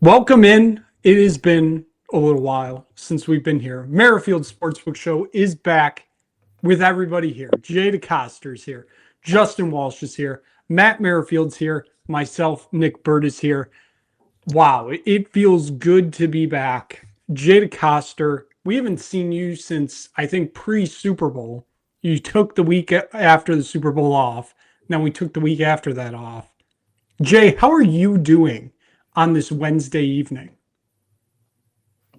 Welcome in. It has been a little while since we've been here. Merrifield Sportsbook Show is back with everybody here. Jay DeCoster's here. Justin Walsh is here. Matt Merrifield's here. Myself, Nick Bird is here. Wow, it feels good to be back. Jay DeCoster, we haven't seen you since, I think, pre-Super Bowl. You took the week after the Super Bowl off. Now we took the week after that off. Jay, how are you doing on this Wednesday evening?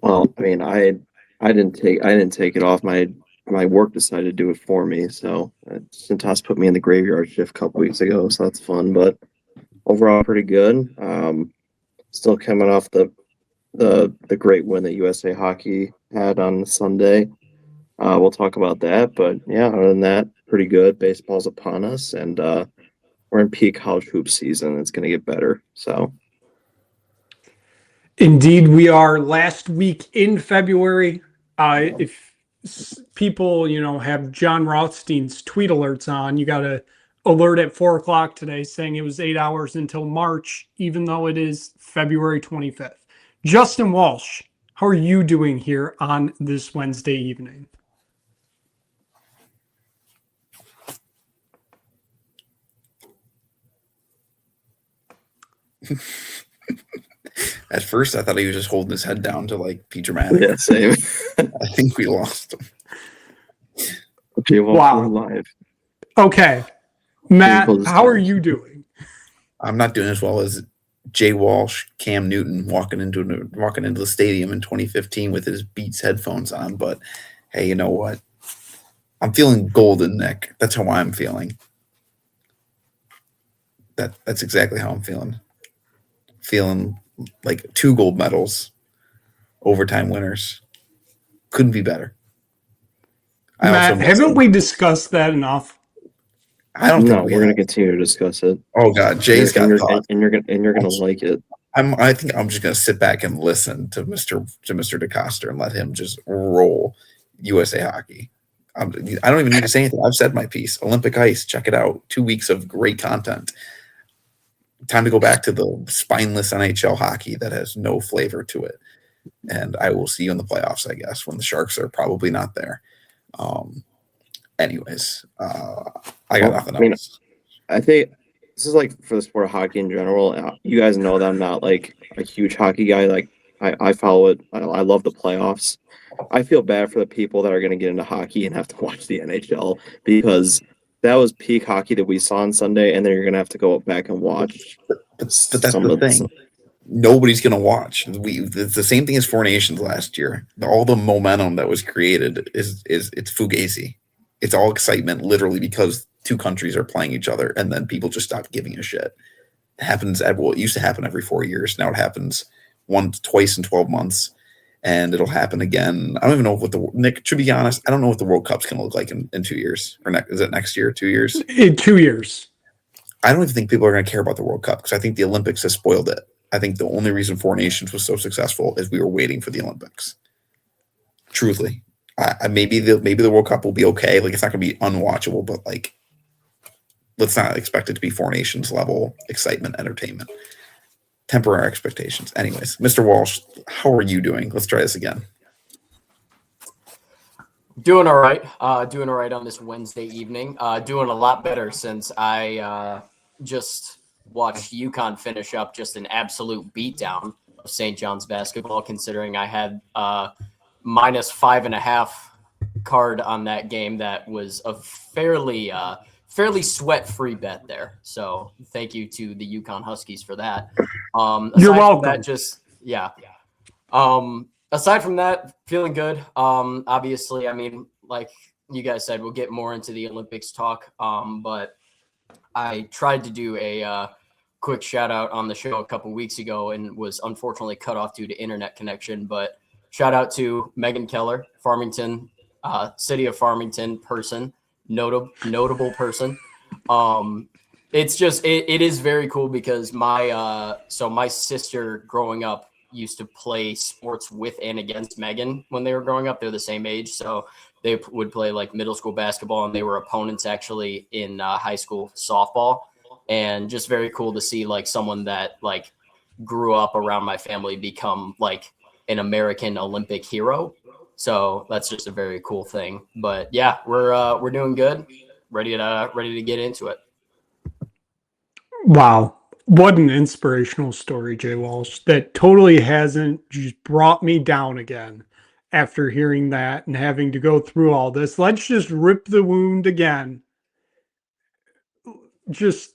Well, I mean, I didn't take it off. My work decided to do it for me. So Cintas put me in the graveyard shift a couple weeks ago, so that's fun. But overall, pretty good. Still coming off the great win that USA Hockey had on Sunday. We'll talk about that. But yeah, other than that, pretty good. Baseball's upon us, and we're in peak college hoop season. It's going to get better. So. Indeed, we are last week in February. If people, have John Rothstein's tweet alerts on, you got a alert at 4 o'clock today saying it was 8 hours until March, even though it is February 25th. Justin Walsh, how are you doing here on this Wednesday evening? At first, I thought he was just holding his head down to be dramatic. Yeah, same. I think we lost him. Okay, well, Wow. we're live. Okay. Matt, how are you doing? I'm not doing as well as Jay Walsh, Cam Newton walking into the stadium in 2015 with his Beats headphones on. But hey, you know what? I'm feeling golden, Nick. That's how I'm feeling. That's exactly how I'm feeling. Feeling like 2 gold medals, overtime winners. Couldn't be better. Matt, haven't we discussed that enough? I don't think we're going to continue to discuss it. Oh God, Jay's got thoughts, and you're gonna like it. I think I'm just gonna sit back and listen to Mr. DeCoster and let him just roll USA Hockey. I don't even need to say anything. I've said my piece. Olympic Ice, check it out. 2 weeks of great content. Time to go back to the spineless NHL hockey that has no flavor to it. And I will see you in the playoffs, I guess, when the Sharks are probably not there. Anyways, I got nothing else. I think this is for the sport of hockey in general. You guys know that I'm not a huge hockey guy. I follow it. I love the playoffs. I feel bad for the people that are going to get into hockey and have to watch the NHL because that was peak hockey that we saw on Sunday, and then you're going to have to go back and watch. But that's the thing. Nobody's going to watch. It's the same thing as Four Nations last year. All the momentum that was created it's fugazi. It's all excitement, literally, because 2 countries are playing each other, and then people just stop giving a shit. It happens. It used to happen every 4 years. Now it happens twice in 12 months, and it'll happen again. I don't even know Nick. To be honest, I don't know what the World Cup's going to look like in 2 years. Is it next year? 2 years? In 2 years. I don't even think people are going to care about the World Cup because I think the Olympics has spoiled it. I think the only reason Four Nations was so successful is we were waiting for the Olympics. Truthfully. Maybe the World Cup will be okay. It's not going to be unwatchable, but let's not expect it to be Four Nations level excitement, entertainment. Temper our expectations. Anyways, Mr. Walsh, how are you doing? Let's try this again. Doing all right. Doing all right on this Wednesday evening. Doing a lot better since I just watched UConn finish up just an absolute beatdown of St. John's basketball, considering I had minus 5.5 card on that game. That was a fairly sweat-free bet there. So thank you to the UConn Huskies for that. You're welcome. Aside from that, feeling good. Obviously, I mean, like you guys said, we'll get more into the Olympics talk. But I tried to do a quick shout out on the show a couple weeks ago and was unfortunately cut off due to internet connection. But shout out to Megan Keller, Farmington, city of Farmington person, notable person. It's just it is very cool because my sister growing up used to play sports with and against Megan when they were growing up. They're the same age, so they would play middle school basketball, and they were opponents actually in high school softball. And just very cool to see someone that grew up around my family become like an American Olympic hero. So that's just a very cool thing. But yeah, we're doing good. Ready to get into it. Wow. What an inspirational story, Jay Walsh. That totally hasn't just brought me down again after hearing that and having to go through all this. Let's just rip the wound again. Just,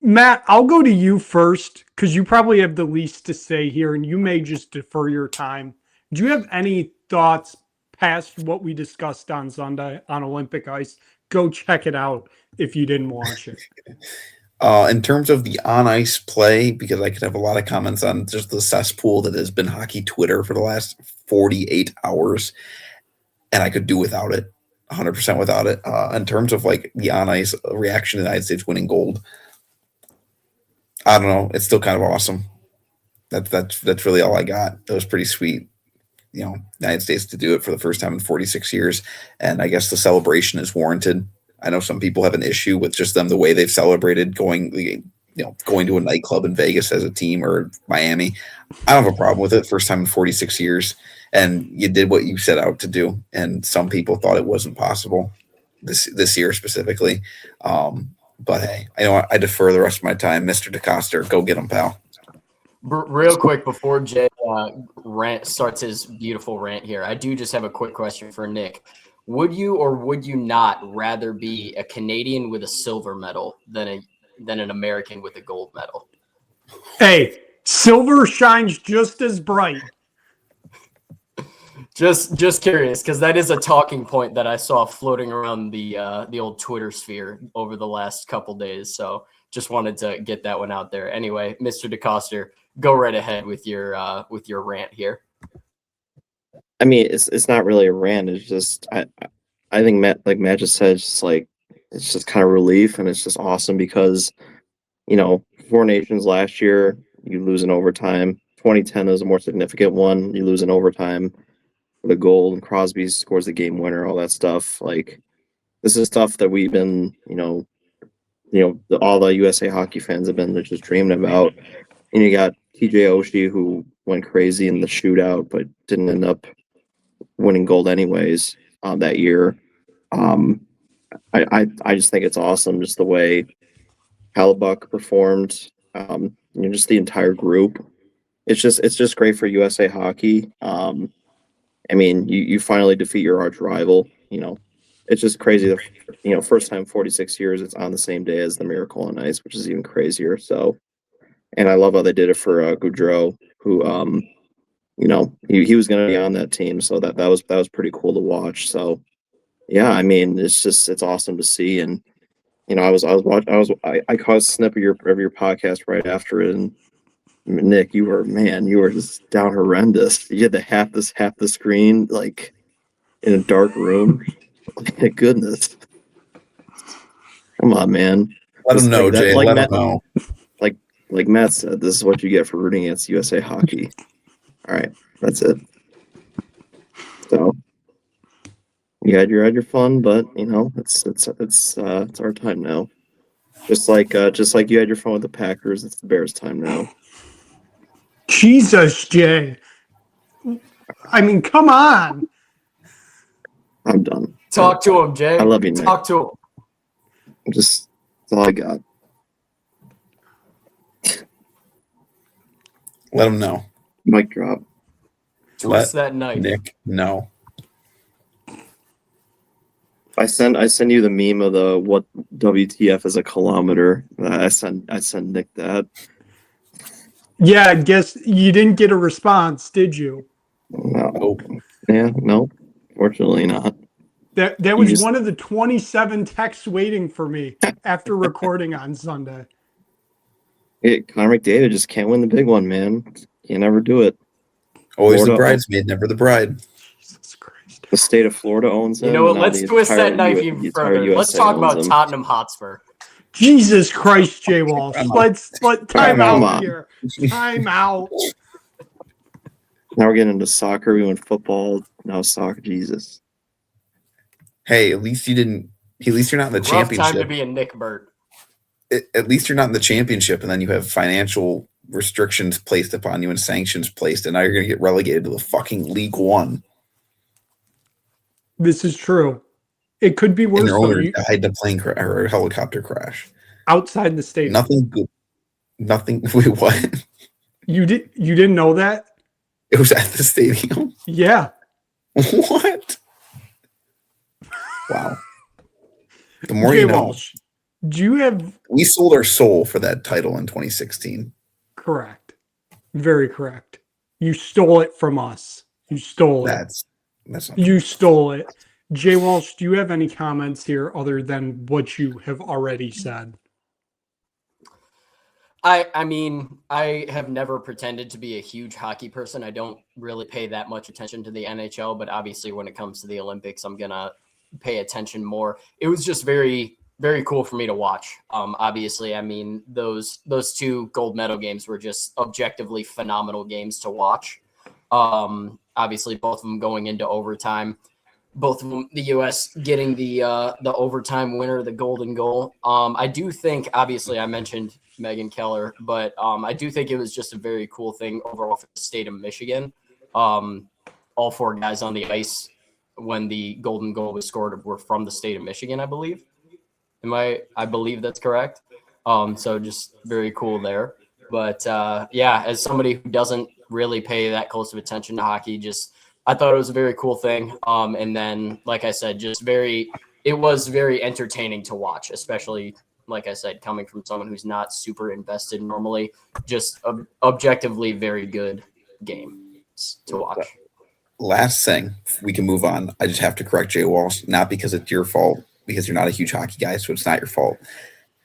Matt, I'll go to you first because you probably have the least to say here and you may just defer your time. Do you have any thoughts past what we discussed on Sunday on Olympic ice? Go check it out if you didn't watch it. In terms of the on ice play, because I could have a lot of comments on just the cesspool that has been hockey Twitter for the last 48 hours, and I could do without it, 100% without it. In terms of like the on ice reaction to the United States winning gold, I don't know. It's still kind of awesome. That's really all I got. That was pretty sweet. You know, United States to do it for the first time in 46 years, and I guess the celebration is warranted. I know some people have an issue with just them, the way they've celebrated going to a nightclub in Vegas as a team or Miami. I don't have a problem with it. First time in 46 years. And you did what you set out to do. And some people thought it wasn't possible this year specifically. But hey, I defer the rest of my time. Mr. DeCoster, go get him, pal. Real quick before Jay starts his beautiful rant here, I do just have a quick question for Nick. Would you or would you not rather be a Canadian with a silver medal than an American with a gold medal? Hey, silver shines just as bright. Just curious, because that is a talking point that I saw floating around the old Twitter sphere over the last couple days. So just wanted to get that one out there. Anyway, Mr. DeCoster, go right ahead with your rant here. I mean, it's not really a rant. It's just I think Matt just said, it's just kind of relief, and it's just awesome because, Four Nations last year you lose in overtime. 2010 is a more significant one. You lose in overtime for the goal, and Crosby scores the game winner. All that stuff. Like, this is stuff that we've been, all the USA hockey fans have been just dreaming about. And you got TJ Oshie, who went crazy in the shootout, but didn't end up winning gold anyways that year. I just think it's awesome, just the way Hellebuck performed. Just the entire group. It's just great for USA hockey. I mean, you finally defeat your arch rival. It's just crazy that first time 46 years it's on the same day as the Miracle on Ice, which is even crazier. So, and I love how they did it for Gaudreau, who he was going to be on that team, so that was pretty cool to watch. So, yeah, I mean, it's awesome to see. And I caught a snip of your podcast right after it, and Nick, you were just down horrendous. You had to half the screen, like in a dark room. My goodness, come on, man. Let him know, Jay. Let him know. Like Matt said, this is what you get for rooting against USA hockey. All right, that's it. So you had your fun, but it's our time now. Just like you had your fun with the Packers, it's the Bears' time now. Jesus, Jay. I mean, come on. I'm done. Talk to him, Jay. I love you, Nick. Talk to him. That's all I got. Let him know. Mic drop. Twist that knife. Nick, no. I send you the meme of the what WTF is a kilometer. I send Nick that. Yeah, I guess you didn't get a response, did you? No. Nope. Yeah, no. Fortunately not. That was one of the 27 texts waiting for me after recording on Sunday. Connor McDavid just can't win the big one, man. Can't ever do it. Always Florida, the bridesmaid, never the bride. Jesus Christ. The state of Florida owns him. You know what? Now Let's the twist entire that knife the even entire further. Let's USA talk owns about him. Tottenham Hotspur. Jesus Christ, Jay Walsh. Let time Come out on. here. Time out. Now we're getting into soccer. We went football. Now soccer. Jesus. Hey, at least you're not in the Rough time to championship. be a Nick Burt. At least you're not in the championship, and then you have financial restrictions placed upon you and sanctions placed, and now you're going to get relegated to the fucking League One. This is true. It could be And worse your though. owner died in a plane crash or a helicopter crash. Outside the stadium. Nothing good. Nothing. Wait, what? You didn't know that? It was at the stadium. Yeah. What? Wow. The more Jay you know. Walsh, do you have We sold our soul for that title in 2016. correct? Very correct. You stole it from us. You stole it. That's not You stole it. Jay Walsh, do you have any comments here other than what you have already said? I mean, I have never pretended to be a huge hockey person. I don't really pay that much attention to the NHL, but obviously when it comes to the Olympics, I'm going to pay attention more. It was just very, very cool for me to watch. Obviously, I mean, those two gold medal games were just objectively phenomenal games to watch. Obviously, both of them going into overtime. Both of them, the U.S. getting the overtime winner, the golden goal. I do think, obviously, I mentioned Megan Keller, but I do think it was just a very cool thing overall for the state of Michigan. All four guys on the ice when the golden goal was scored were from the state of Michigan, I believe. I believe that's correct. So just very cool there. But yeah, as somebody who doesn't really pay that close of attention to hockey, I thought it was a very cool thing. And then, like I said, it was very entertaining to watch, especially, like I said, coming from someone who's not super invested normally, just objectively very good game to watch. Last thing, we can move on. I just have to correct Jay Walsh, not because it's your fault, because you're not a huge hockey guy, so it's not your fault.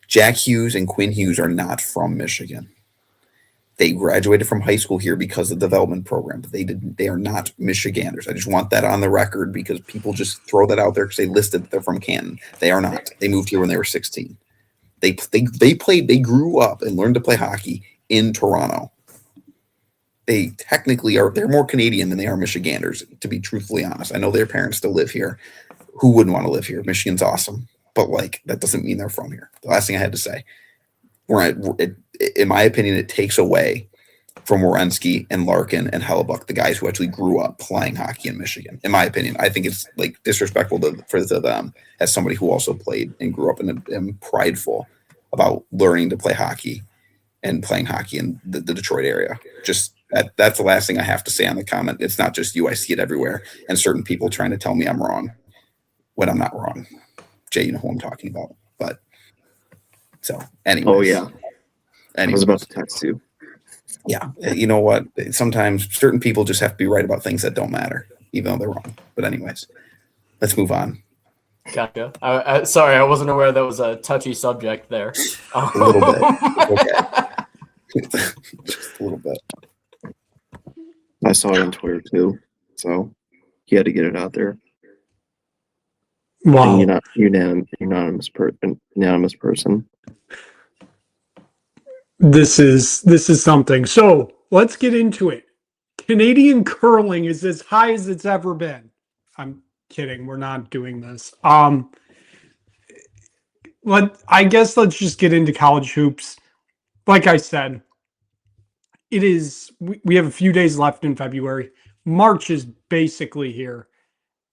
Jack Hughes and Quinn Hughes are not from Michigan. They graduated from high school here because of the development program. But they are not Michiganders. I just want that on the record because people just throw that out there because they listed that they're from Canton. They are not. They moved here when they were 16. They grew up and learned to play hockey in Toronto. They technically they're more Canadian than they are Michiganders, to be truthfully honest. I know their parents still live here. Who wouldn't want to live here? Michigan's awesome. But that doesn't mean they're from here. The last thing I had to say. In my opinion, it takes away from Werenski and Larkin and Hellebuck, the guys who actually grew up playing hockey in Michigan. In my opinion, I think it's disrespectful to them as somebody who also played and grew up and prideful about learning to play hockey and playing hockey in the Detroit area. Just that's the last thing I have to say on the comment. It's not just you. I see it everywhere. And certain people trying to tell me I'm wrong when I'm not wrong. Jay, you know who I'm talking about. But so anyway. Oh, yeah. Anyways. I was about to text you. Yeah. You know what? Sometimes certain people just have to be right about things that don't matter, even though they're wrong. But anyways, let's move on. Gotcha. Sorry, I wasn't aware that was a touchy subject there. A little bit. Okay. Just a little bit. I saw it on Twitter too, so he had to get it out there. Wow. And you're not unanimous person. This is something. So let's get into it. Canadian curling is as high as it's ever been. I'm kidding. We're not doing this. I guess let's just get into college hoops. Like I said, we have a few days left in February. March is basically here.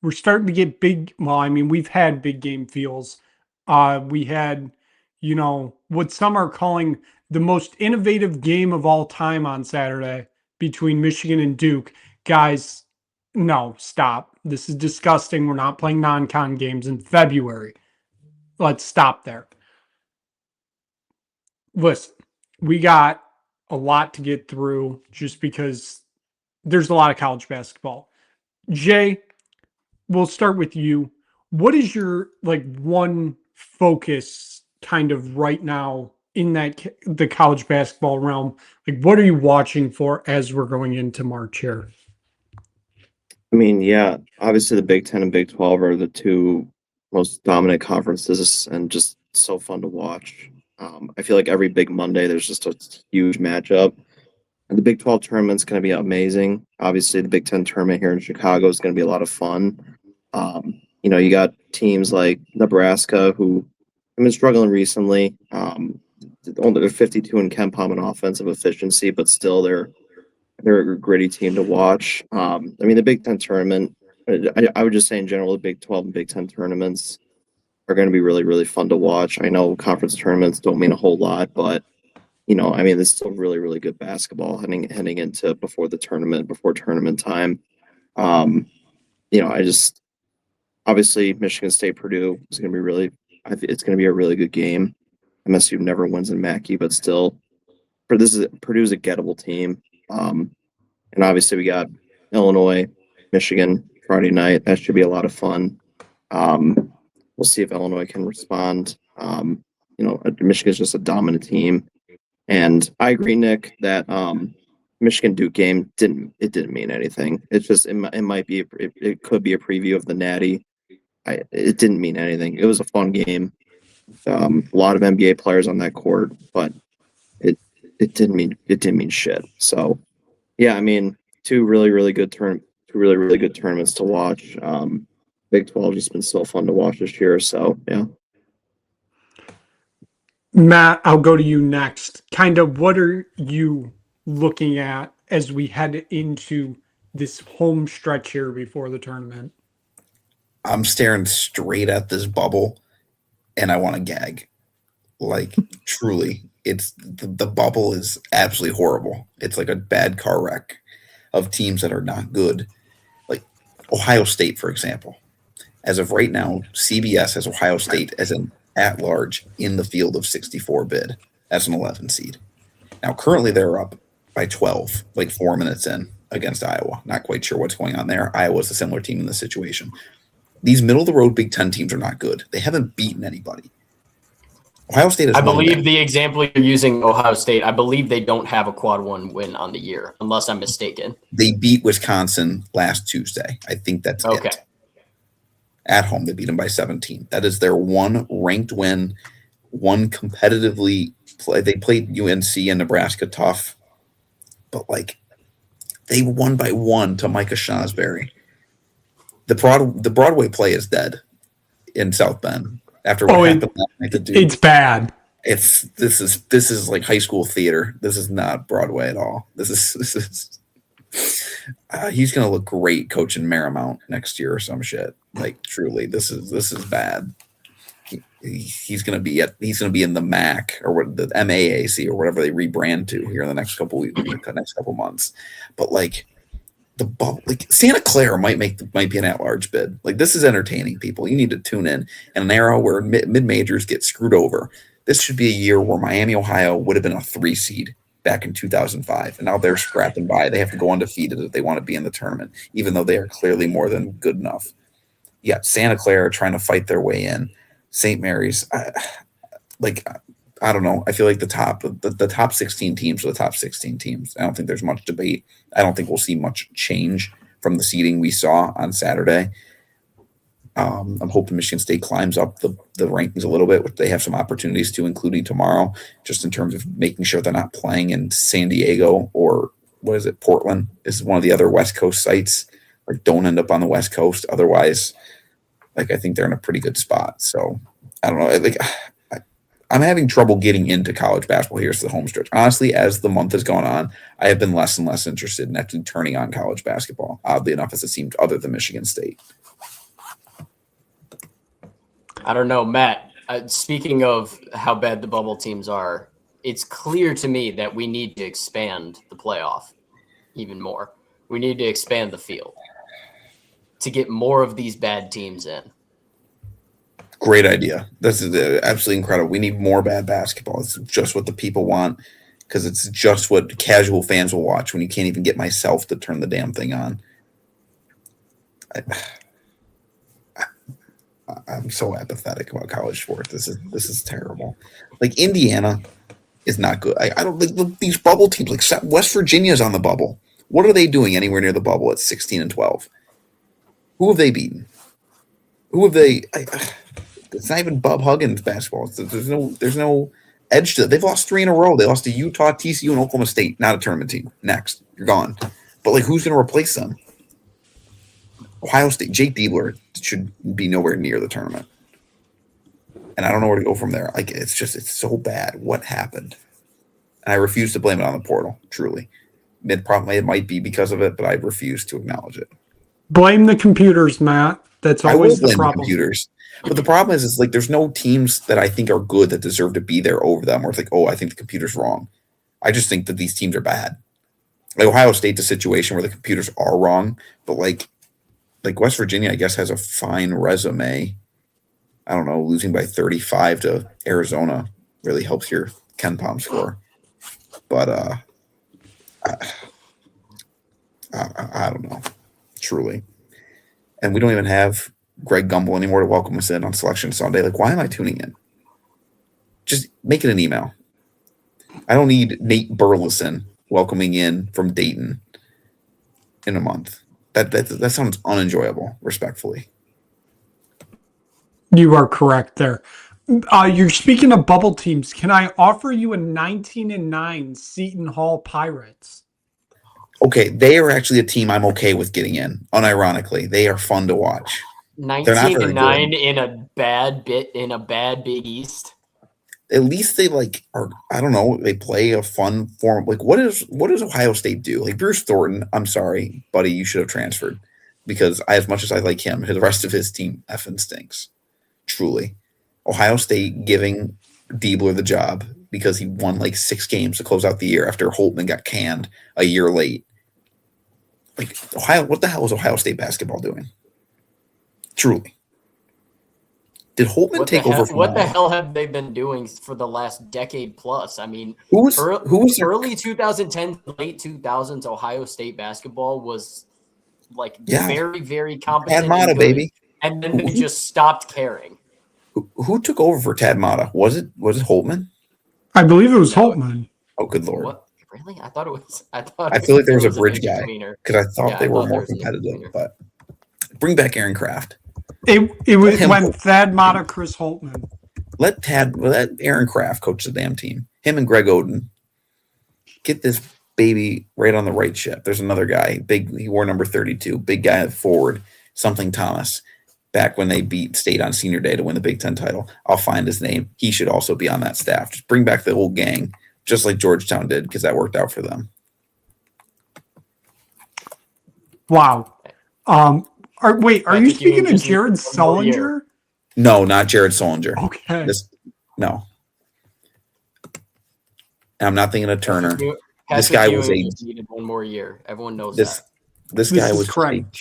We're starting to get we've had big game feels. We had, what some are calling the most innovative game of all time on Saturday between Michigan and Duke. Guys, no, stop. This is disgusting. We're not playing non-con games in February. Let's stop there. Listen, we got a lot to get through just because there's a lot of college basketball. Jay, we'll start with you. What is your one focus kind of right now in the college basketball realm? What are you watching for as we're going into March here? I mean, yeah, obviously the Big Ten and Big 12 are the two most dominant conferences and just so fun to watch. I feel like every big Monday there's just a huge matchup. And the Big 12 tournament's going to be amazing. Obviously, the Big 10 tournament here in Chicago is going to be a lot of fun. You got teams like Nebraska who have been struggling recently. only 52 in Ken Palm in offensive efficiency, but still they're a gritty team to watch. I mean, the Big Ten tournament, I would just say in general, the Big 12 and Big Ten tournaments are going to be really, really fun to watch. I know conference tournaments don't mean a whole lot, but I mean, it's still really, really good basketball heading into before tournament time. I just obviously Michigan State Purdue is going to be it's going to be a really good game. MSU never wins in Mackey, but still, Purdue's a gettable team. And obviously we got Illinois, Michigan Friday night. That should be a lot of fun. We'll see if Illinois can respond. Michigan's just a dominant team, and I agree, Nick, that Michigan Duke game didn't mean anything. It's just it could be a preview of the Natty. It didn't mean anything. It was a fun game. A lot of NBA players on that court, but it didn't mean shit. So yeah, I mean, two really good tournaments to watch. Big 12 just been so fun to watch this year. So yeah. Matt, I'll go to you next. Kind of what are you looking at as we head into this home stretch here before the tournament? I'm staring straight at this bubble and I want to gag. Like, truly, it's the bubble is absolutely horrible. It's like a bad car wreck of teams that are not good. Like Ohio State, for example. As of right now, CBS has Ohio State as an at-large in the field of 64 bid as an 11 seed. Now, currently they're up by 12, like 4 minutes in against Iowa. Not quite sure what's going on there. Iowa's a similar team in this situation. These middle-of-the-road Big Ten teams are not good. They haven't beaten anybody. Ohio State has I believe the example you're using, Ohio State, I believe they don't have a quad one win on the year, unless I'm mistaken. They beat Wisconsin last Tuesday. I think that's okay. It. At home, they beat them by 17. That is their one ranked win, one competitively play. They played UNC and Nebraska tough, but like they won by 1 to Micah Shasberry. The Broadway play is dead in South Bend after what happened last night to Duke. It's bad. This is like high school theater. This is not Broadway at all. This is he's gonna look great coaching Marymount next year or some shit. Like truly, this is bad. He's gonna be in the MAC or what the MAAC or whatever they rebrand to here in the next couple weeks, the next couple months. But like the bubble, like Santa Clara might be an at-large bid. Like this is entertaining, people. You need to tune in an era where mid majors get screwed over. This should be a year where Miami, Ohio would have been a 3 seed back in 2005, and now they're scrapping by. They have to go undefeated if they want to be in the tournament, even though they are clearly more than good enough. Yeah, Santa Clara trying to fight their way in. St. Mary's, I don't know. I feel like the top 16 teams are the top 16 teams. I don't think there's much debate. I don't think we'll see much change from the seeding we saw on Saturday. I'm hoping Michigan State climbs up the rankings a little bit, which they have some opportunities to, including tomorrow, just in terms of making sure they're not playing in San Diego or Portland is one of the other West Coast sites, or don't end up on the West Coast. Otherwise, I think they're in a pretty good spot. So I don't know. I'm having trouble getting into college basketball here to the home stretch. Honestly, as the month has gone on, I have been less and less interested in actually turning on college basketball, oddly enough, as it seemed, other than Michigan State. I don't know, Matt. Speaking of how bad the bubble teams are, it's clear to me that we need to expand the playoff even more. We need to expand the field to get more of these bad teams in. Great idea. This is absolutely incredible. We need more bad basketball. It's just what the people want, because it's just what casual fans will watch when you can't even get myself to turn the damn thing on. I'm so apathetic about college sports. This is terrible. Like Indiana is not good. I don't like these bubble teams. Like West Virginia's on the bubble. What are they doing anywhere near the bubble at 16 and 12? Who have they beaten? Who have they? It's not even Bob Huggins basketball. There's no edge to it. They've lost 3 in a row. They lost to Utah, TCU, and Oklahoma State. Not a tournament team. Next, you're gone. But like, who's going to replace them? Ohio State. Jake Diebler should be nowhere near the tournament. And I don't know where to go from there. Like, it's so bad. What happened? And I refuse to blame it on the portal, truly. It might be because of it, but I refuse to acknowledge it. Blame the computers, Matt. That's I will always the blame the problem. computers. But the problem is like there's no teams that I think are good that deserve to be there over them. Or it's like, oh, I think the computer's wrong. I just think that these teams are bad. Like Ohio State's a situation where the computers are wrong, but like West Virginia, I guess, has a fine resume. I don't know, losing by 35 to Arizona really helps your Ken Palm score. But I don't know, truly. And we don't even have Greg Gumbel anymore to welcome us in on Selection Sunday. Like, why am I tuning in? Just make it an email. I don't need Nate Burleson welcoming in from Dayton in a month. That sounds unenjoyable, respectfully. You are correct there. You're speaking of bubble teams. Can I offer you a 19-9 Seton Hall Pirates? Okay, they are actually a team I'm okay with getting in. Unironically, they are fun to watch. 19-9 in a bad Big East. At least they are. I don't know. They play a fun form. Like, what does Ohio State do? Like Bruce Thornton. I'm sorry, buddy, you should have transferred because as much as I like him, the rest of his team effing stinks. Truly, Ohio State giving Diebler the job because he won like 6 games to close out the year after Holtman got canned a year late. Like what the hell was Ohio State basketball doing? Truly. Did Holtman take over from what the hell have they been doing for the last decade plus? I mean, who was early 2010, late 2000s Ohio State basketball was like very, very competent. Tad Mata, baby. And then they just stopped caring. Who took over for Tad Mata? Was it Holtman? I believe it was Holtman. Oh, good Lord. What? Really? I thought it was. I feel like there was a bridge guy because I thought they were more competitive. But bring back Aaron Kraft. It went Thad Mata, Chris Holtman. Let Aaron Kraft coach the damn team. Him and Greg Oden. Get this baby right on the right ship. There's another guy, big. He wore number 32. Big guy forward. Something Thomas. Back when they beat State on Senior Day to win the Big Ten title. I'll find his name. He should also be on that staff. Just bring back the old gang, just like Georgetown did, because that worked out for them. Wow. Are you speaking of Jared Sullinger? No, not Jared Sullinger. Okay. No. I'm not thinking of Turner. This guy was needed one more year. Everyone knows that. This guy was correct.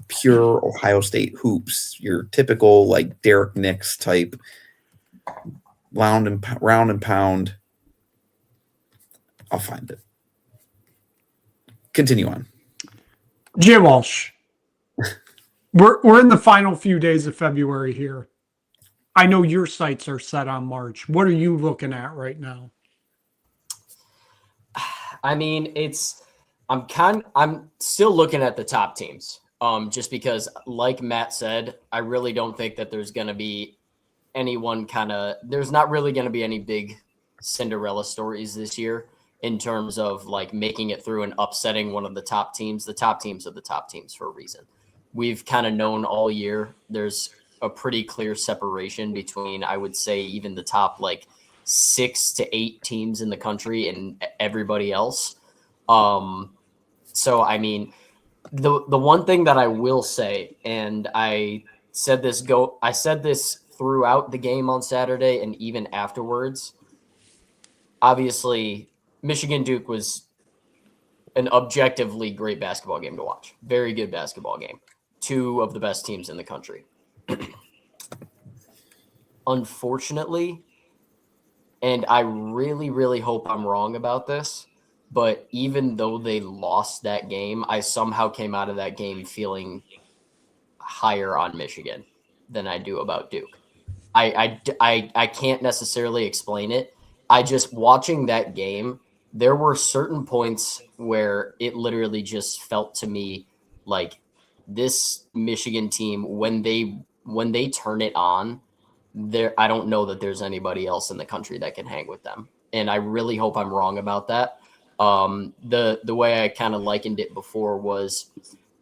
Pure Ohio State hoops. Your typical like Derek Nix type round and pound. I'll find it. Continue on. Jay Walsh. We're in the final few days of February here. I know your sights are set on March. What are you looking at right now? I mean, I'm still looking at the top teams. Just because, like Matt said, I really don't think that there's going to be there's not really going to be any big Cinderella stories this year in terms of like making it through and upsetting one of the top teams. The top teams are the top teams for a reason. We've kind of known all year there's a pretty clear separation between, I would say, even the top like 6 to 8 teams in the country and everybody else. So, I mean, the one thing that I will say, and I said this throughout the game on Saturday and even afterwards, obviously Michigan-Duke was an objectively great basketball game to watch. Very good basketball game. 2 of the best teams in the country. Unfortunately, and I really, really hope I'm wrong about this, but even though they lost that game, I somehow came out of that game feeling higher on Michigan than I do about Duke. I can't necessarily explain it. I just, watching that game, there were certain points where it literally just felt to me like this Michigan team, when they turn it on, I don't know that there's anybody else in the country that can hang with them. And I really hope I'm wrong about that. The way I kind of likened it before was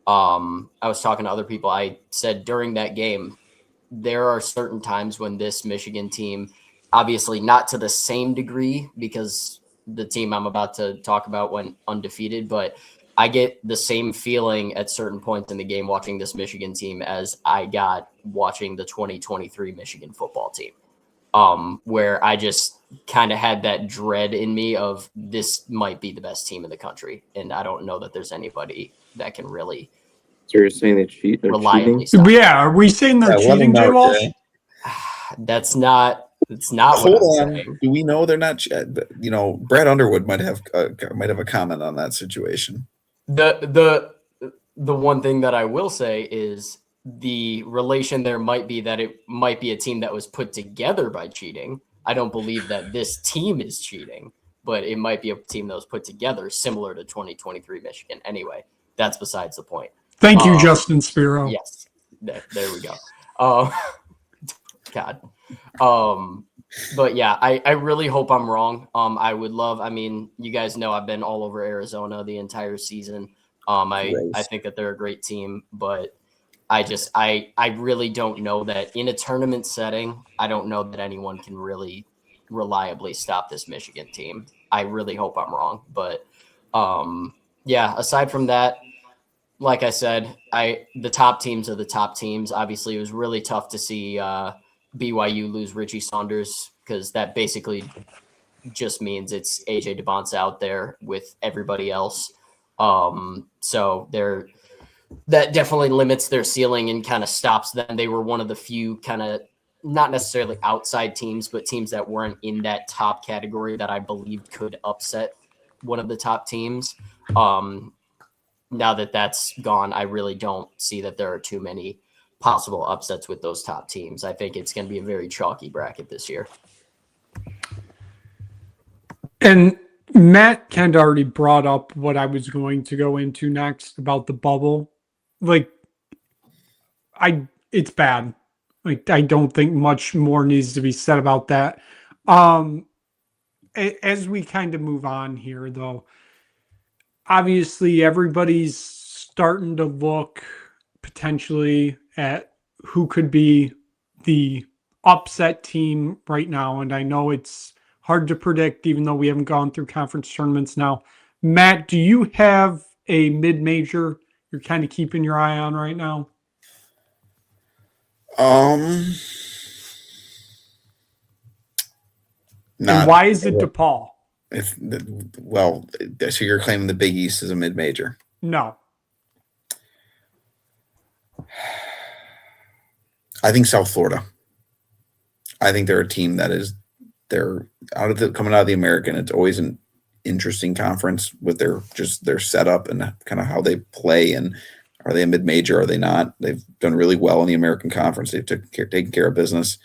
I was talking to other people. I said during that game, there are certain times when this Michigan team, obviously not to the same degree because the team I'm about to talk about went undefeated, but I get the same feeling at certain points in the game watching this Michigan team as I got watching the 2023 Michigan football team, where I just kind of had that dread in me of this might be the best team in the country. And I don't know that there's anybody that can really So you're saying they cheat? They're reliably cheating? stop. Yeah, are we saying they're Yeah, let cheating, them Jay know, Walsh? Jay. That's not what Hold I'm on. saying. Do we know they're not? Brad Underwood might have a comment on that situation. The one thing that I will say is the relation there might be that it might be a team that was put together by cheating. I don't believe that this team is cheating, but it might be a team that was put together similar to 2023 Michigan. Anyway, that's besides the point. Thank you, Justin Spiro. Yes, there we go. God. But yeah, I really hope I'm wrong. I would love, I mean, you guys know I've been all over Arizona the entire season. I think that they're a great team, but I really don't know that in a tournament setting, I don't know that anyone can really reliably stop this Michigan team. I really hope I'm wrong, but yeah, aside from that, like I said, the top teams are the top teams. Obviously, it was really tough to see BYU lose Richie Saunders because that basically just means it's AJ Devonta out there with everybody else. So that definitely limits their ceiling and kind of stops them. They were one of the few kind of not necessarily outside teams, but teams that weren't in that top category that I believed could upset one of the top teams. Now that that's gone, I really don't see that there are too many possible upsets with those top teams. I think it's going to be a very chalky bracket this year. And Matt kind of already brought up what I was going to go into next about the bubble. Like, it's bad. Like, I don't think much more needs to be said about that. As we kind of move on here, though, obviously everybody's starting to look potentially at who could be the upset team right now. And I know it's hard to predict, even though we haven't gone through conference tournaments now. Matt, do you have a mid-major you're kind of keeping your eye on right now? And why is it DePaul? So you're claiming the Big East is a mid-major? No. I think South Florida. I think they're a team that they're coming out of the American. It's always an interesting conference with their setup and kind of how they play. And are they a mid-major? Are they not? They've done really well in the American Conference. They've taken care of business.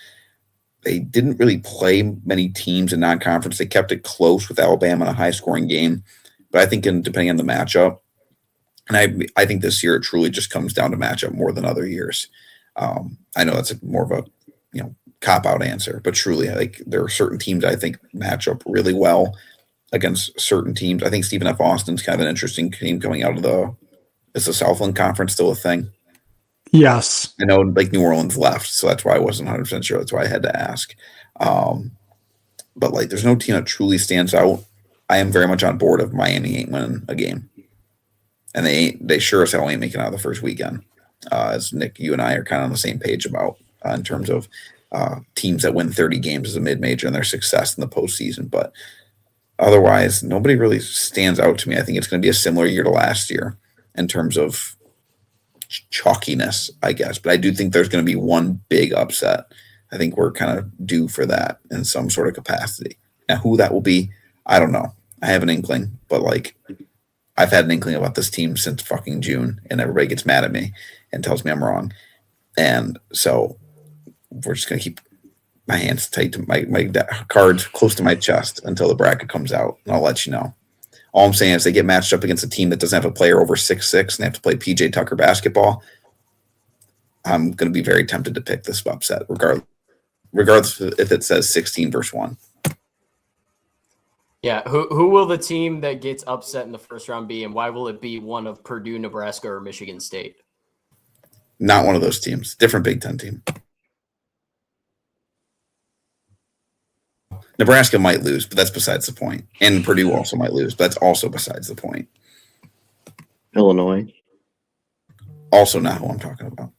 They didn't really play many teams in non-conference. They kept it close with Alabama in a high-scoring game. But I think depending on the matchup, and I think this year it truly just comes down to matchup more than other years. I know that's more of a cop-out answer, but truly, like there are certain teams I think match up really well against certain teams. I think Stephen F. Austin's kind of an interesting team coming out of is the Southland Conference still a thing? Yes. I know like New Orleans left, so that's why I wasn't 100% sure. That's why I had to ask. But like there's no team that truly stands out. I am very much on board of Miami ain't winning a game. And they sure as hell ain't making it out of the first weekend. As Nick, you and I are kind of on the same page about in terms of teams that win 30 games as a mid-major and their success in the postseason. But otherwise, nobody really stands out to me. I think it's going to be a similar year to last year in terms of chalkiness, I guess. But I do think there's going to be one big upset. I think we're kind of due for that in some sort of capacity. Now, who that will be, I don't know. I have an inkling, but like I've had an inkling about this team since fucking June, and everybody gets mad at me and tells me I'm wrong. And so we're just going to keep my hands tight to my cards close to my chest until the bracket comes out, and I'll let you know. All I'm saying is they get matched up against a team that doesn't have a player over 6'6", and they have to play PJ Tucker basketball. I'm going to be very tempted to pick this upset, regardless if it says 16-1. Yeah, who will the team that gets upset in the first round be, and why will it be one of Purdue, Nebraska, or Michigan State? Not one of those teams. Different Big Ten team. Nebraska might lose, but that's besides the point. And Purdue also might lose, but that's also besides the point. Illinois. Also not who I'm talking about.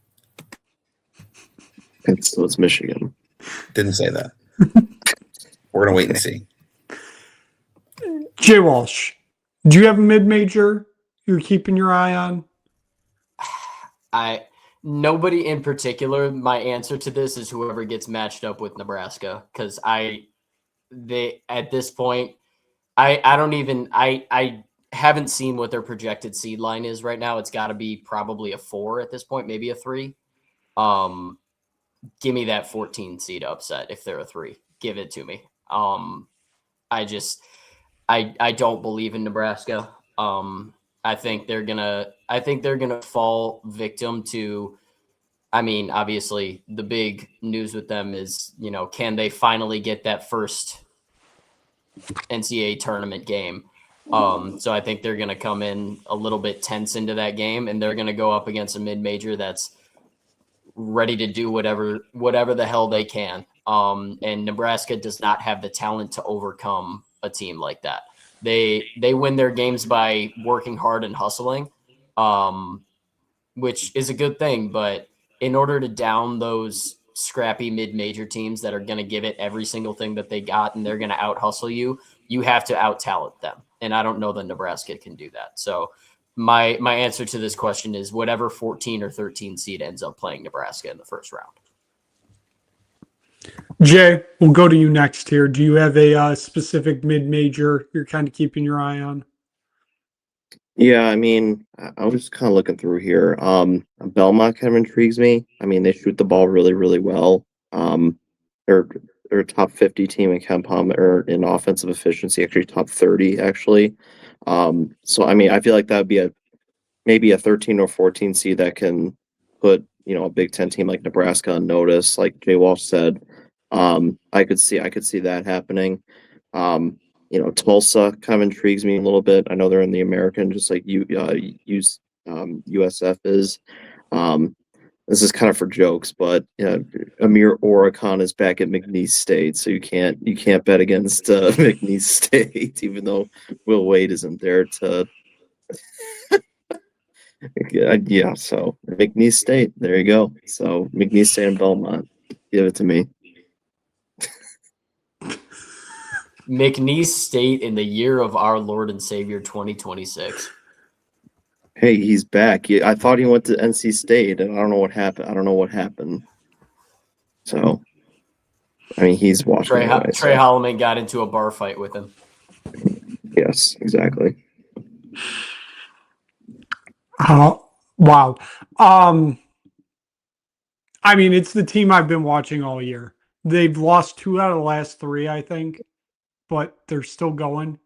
It's Michigan. Didn't say that. We're going to wait and see. Jay Walsh, do you have a mid-major you're keeping your eye on? Nobody in particular. My answer to this is whoever gets matched up with Nebraska, because at this point, I haven't seen what their projected seed line is right now. It's got to be probably a 4 at this point, maybe a 3. Give me that 14 seed upset if they're a 3. Give it to me. I don't believe in Nebraska. I think they're gonna fall victim to. I mean, obviously, the big news with them is, can they finally get that first NCAA tournament game? So I think they're going to come in a little bit tense into that game, and they're going to go up against a mid-major that's ready to do whatever the hell they can. And Nebraska does not have the talent to overcome a team like that. They win their games by working hard and hustling, which is a good thing, but in order to down those scrappy mid-major teams that are going to give it every single thing that they got and they're going to out-hustle you, you have to out-talent them. And I don't know that Nebraska can do that. So my answer to this question is whatever 14 or 13 seed ends up playing Nebraska in the first round. Jay, we'll go to you next here. Do you have a specific mid-major you're kind of keeping your eye on? Yeah, I mean, I was kind of looking through here. Belmont kind of intrigues me. I mean, they shoot the ball really, really well. They're a top 50 team in KenPom or in offensive efficiency, actually top 30, actually. So I mean, I feel like that would be maybe a 13 or 14 seed that can put, a Big Ten team like Nebraska on notice, like Jay Walsh said. I could see that happening. Tulsa kind of intrigues me a little bit. I know they're in the American, just like USF is. This is kind of for jokes, but Amir Oricon is back at McNeese State, so you can't bet against McNeese State, even though Will Wade isn't there to. Yeah, so McNeese State, there you go. So McNeese State and Belmont, give it to me. McNeese State in the year of our Lord and Savior 2026. Hey, he's back. I thought he went to NC State, and I don't know what happened. So, I mean, he's watching. Trey Holloman got into a bar fight with him. Yes, exactly. Wow. I mean, it's the team I've been watching all year. They've lost 2 out of the last 3, I think, but they're still going.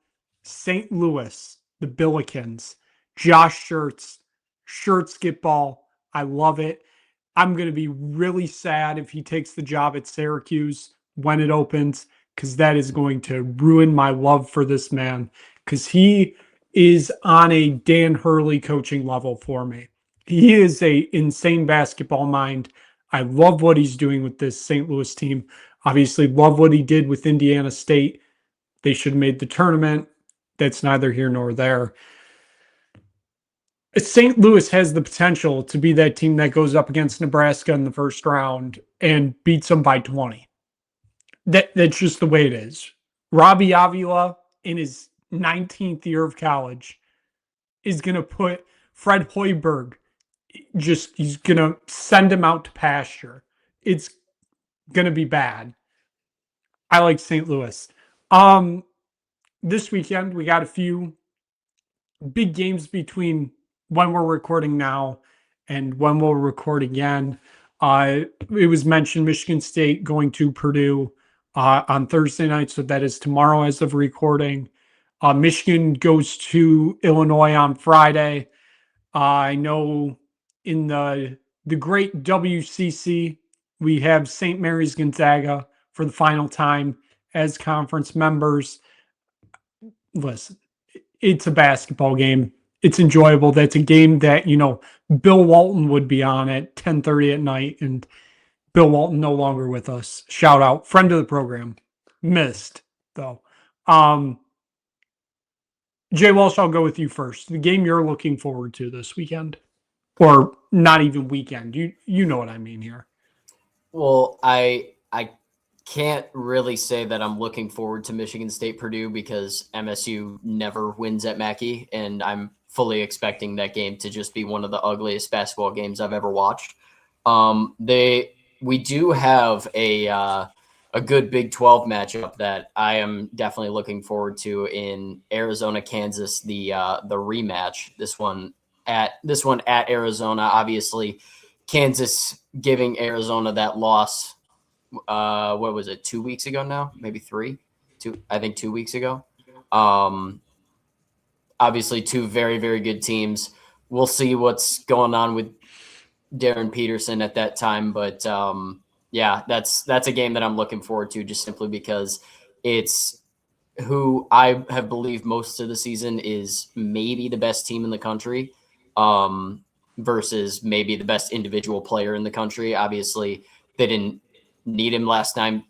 St. Louis, the Billikens, Josh Schertz get ball. I love it. I'm going to be really sad if he takes the job at Syracuse when it opens, because that is going to ruin my love for this man, because he is on a Dan Hurley coaching level for me. He is a insane basketball mind. I love what he's doing with this St. Louis team. Obviously, love what he did with Indiana State. They should have made the tournament. That's neither here nor there. St. Louis has the potential to be that team that goes up against Nebraska in the first round and beats them by 20. That's just the way it is. Robbie Avila, in his 19th year of college, is going to put Fred Hoiberg, he's going to send him out to pasture. It's going to be bad. I like St. Louis. This weekend, we got a few big games between when we're recording now and when we'll record again. It was mentioned Michigan State going to Purdue on Thursday night, so that is tomorrow as of recording. Michigan goes to Illinois on Friday. I know in the great WCC, we have St. Mary's Gonzaga for the final time as conference members. Listen, it's a basketball game. It's enjoyable. That's a game that, Bill Walton would be on at 10:30 at night, and Bill Walton no longer with us. Shout out, friend of the program. Missed. though. Jay Walsh, I'll go with you first. The game you're looking forward to this weekend, or not even weekend. You know what I mean here. Well, I can't really say that I'm looking forward to Michigan State Purdue because MSU never wins at Mackey, and I'm fully expecting that game to just be one of the ugliest basketball games I've ever watched. We do have a good Big 12 matchup that I am definitely looking forward to in Arizona, Kansas, the rematch. This one at Arizona. Obviously, Kansas giving Arizona that loss. What was it? 2 weeks ago now? Maybe 3? I think 2 weeks ago. Obviously, two very, very good teams. We'll see what's going on with Darren Peterson at that time, but yeah, that's a game that I'm looking forward to just simply because it's who I have believed most of the season is maybe the best team in the country versus maybe the best individual player in the country. Obviously, they didn't need him last time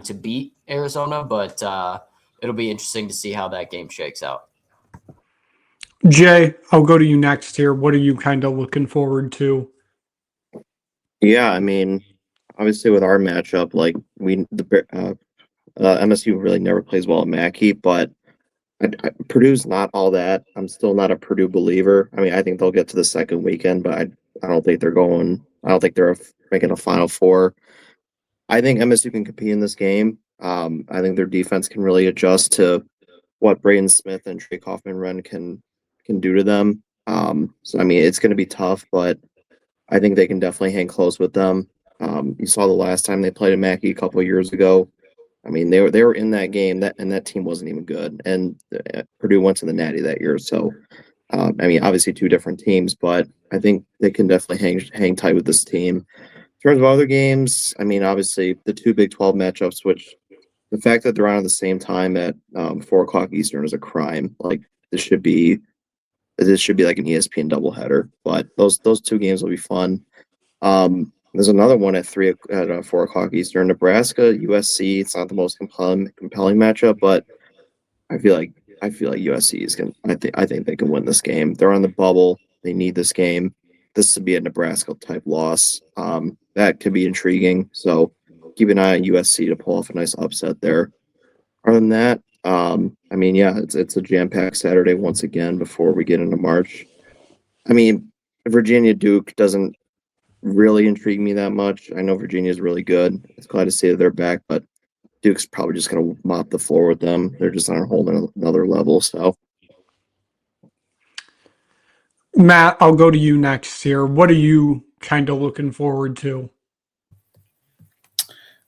to beat Arizona, but it'll be interesting to see how that game shakes out. Jay, I'll go to you next here. What are you kind of looking forward to? Yeah, I mean, obviously with our matchup, like MSU really never plays well at Mackey, but Purdue's not all that. I'm still not a Purdue believer. I mean, I think they'll get to the second weekend, but I don't think they're going. I don't think they're making a Final Four. I think MSU can compete in this game. I think their defense can really adjust to what Braden Smith and Trey Kaufman-Renn can do to them. So I mean, it's going to be tough, but I think they can definitely hang close with them. You saw the last time they played at Mackey a couple of years ago. I mean, they were in that game, and that team wasn't even good. And Purdue went to the Natty that year. So, I mean, obviously two different teams, but I think they can definitely hang tight with this team. In terms of other games, I mean, obviously the two Big 12 matchups, which the fact that they're on at the same time at 4:00 Eastern is a crime. Like this should be like an ESPN doubleheader. But those two games will be fun. There's another one at 4:00 Eastern. Nebraska, USC. It's not the most compelling matchup, but I feel like USC is going. I think they can win this game. They're on the bubble. They need this game. This would be a Nebraska type loss. That could be intriguing. So keep an eye on USC to pull off a nice upset there. Other than that, I mean, yeah, it's a jam-packed Saturday once again before we get into March. I mean, Virginia Duke doesn't really intrigue me that much. I know Virginia's really good. It's glad to see that they're back, but Duke's probably just going to mop the floor with them. They're just on a whole another level. So, Matt, I'll go to you next here. What are you kind of looking forward to?